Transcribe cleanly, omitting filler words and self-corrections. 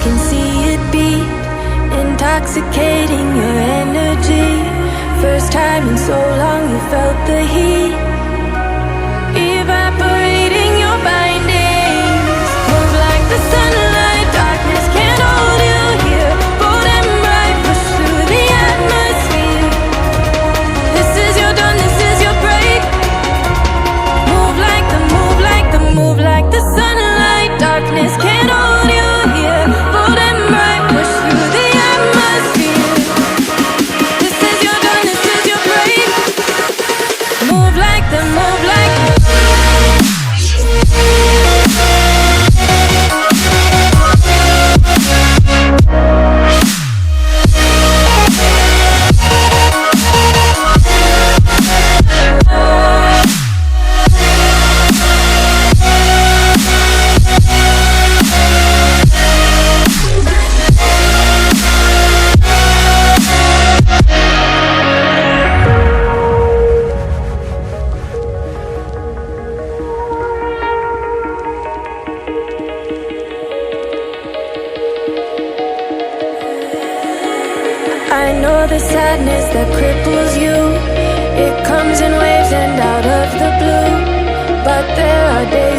can see it beat, intoxicating your energy. First time in so long you felt the heat, evaporating your bindings. Move like the sunlight, darkness can't hold you here. Bold and bright, push through the atmosphere. This is your dawn, this is your break. Move like the, move like the, move like the sunlight. Darkness can't hold you here. Bold and bright, push through the atmosphere. This is your dawn, this is your break. Move like the, move like the. I know the sadness that cripples you. It comes in waves and out of the blue. But there are days